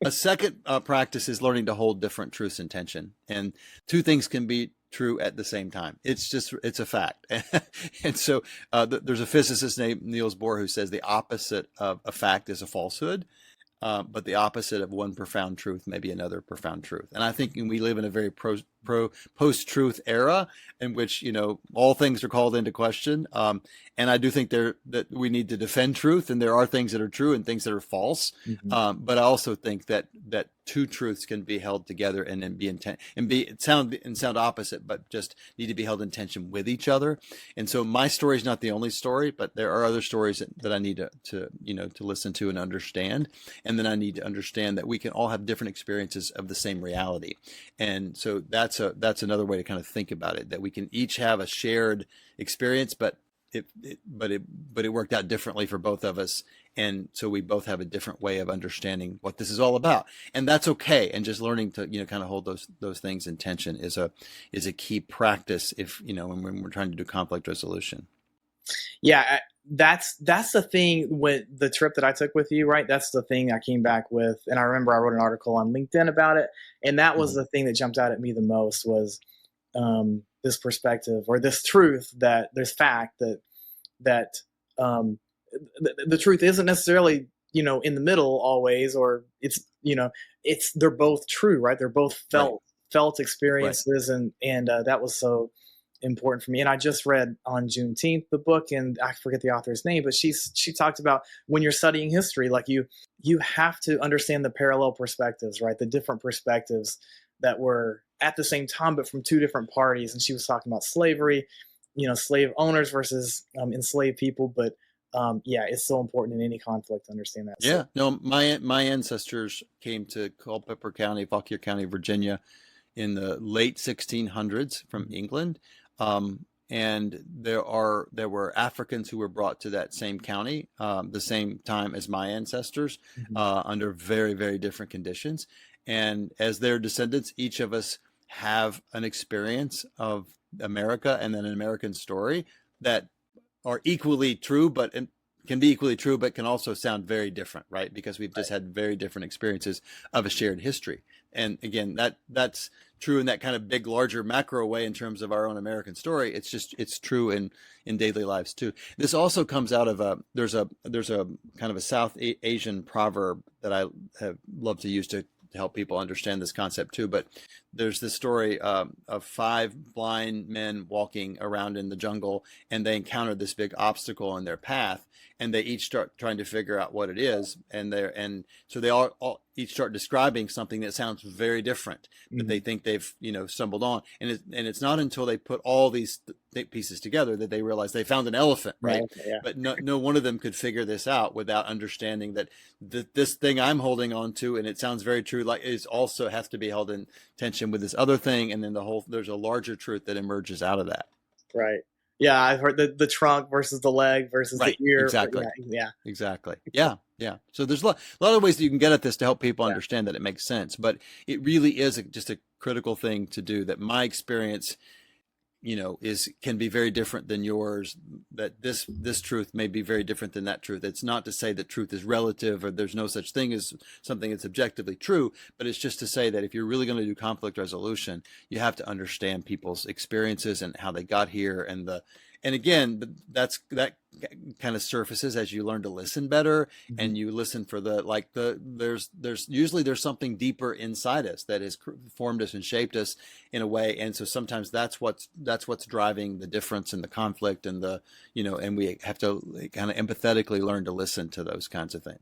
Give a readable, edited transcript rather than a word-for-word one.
A second practice is learning to hold different truths in tension, and two things can be true at the same time. It's a fact. And so there's a physicist named Niels Bohr who says the opposite of a fact is a falsehood. But the opposite of one profound truth may be another profound truth. And I think we live in a very post-truth era in which, all things are called into question. And I do think that we need to defend truth, and there are things that are true and things that are false. Mm-hmm. But I also think that two truths can be held together and then sound opposite, but just need to be held in tension with each other. And so my story is not the only story, but there are other stories that I need to listen to and understand. And then I need to understand that we can all have different experiences of the same reality. And so that's another way to kind of think about it, that we can each have a shared experience, but it worked out differently for both of us. And so we both have a different way of understanding what this is all about. And that's okay. And just learning to, kind of hold those things in tension is a key practice when we're trying to do conflict resolution. Yeah, that's the thing with the trip that I took with you, right? That's the thing I came back with. And I remember I wrote an article on LinkedIn about it. And that was the thing that jumped out at me the most was this perspective or this truth this fact that the truth isn't necessarily, in the middle always, or they're both true, right? They're both felt experiences. Right. And that was so important for me. And I just read on Juneteenth the book, and I forget the author's name, but she talked about when you're studying history, like you have to understand the parallel perspectives, right? The different perspectives that were at the same time, but from two different parties. And she was talking about slavery, slave owners versus enslaved people. But it's so important in any conflict to understand that. Yeah, no, my ancestors came to Culpeper County, Fauquier County, Virginia, in the late 1600s from England. And there were Africans who were brought to that same county, the same time as my ancestors, under very, very different conditions. And as their descendants, each of us have an experience of America and then an American story that are equally true, but can be equally true, but can also sound very different, right? Because we've just had very different experiences of a shared history. And again, that's true in that kind of big, larger macro way in terms of our own American story. It's true in daily lives too. This also comes out of there's a kind of a South Asian proverb that I have loved to use to help people understand this concept too. But there's this story of 5 blind men walking around in the jungle, and they encounter this big obstacle in their path, and they each start trying to figure out what it is. And so they all each start describing something that sounds very different, but they think they've, stumbled on. And it's not until they put all these pieces together that they realize they found an elephant, right? Yeah. But no one of them could figure this out without understanding that this thing I'm holding on to, and it sounds very true, like it also has to be held in tension with this other thing. And then there's a larger truth that emerges out of that. Right. Yeah, I've heard the trunk versus the leg versus the ear. Exactly. Yeah. Exactly. Yeah. Yeah. So there's a lot of ways that you can get at this to help people understand that it makes sense, but it really is just a critical thing to do. That my experience, can be very different than yours. That this truth may be very different than that truth. It's not to say that truth is relative or there's no such thing as something that's objectively true, but it's just to say that if you're really going to do conflict resolution, you have to understand people's experiences and how they got here, and again, that kind of surfaces as you learn to listen better, and you listen for there's usually something deeper inside us that has formed us and shaped us in a way. And so sometimes that's what's driving the difference in the conflict and and we have to kind of empathetically learn to listen to those kinds of things.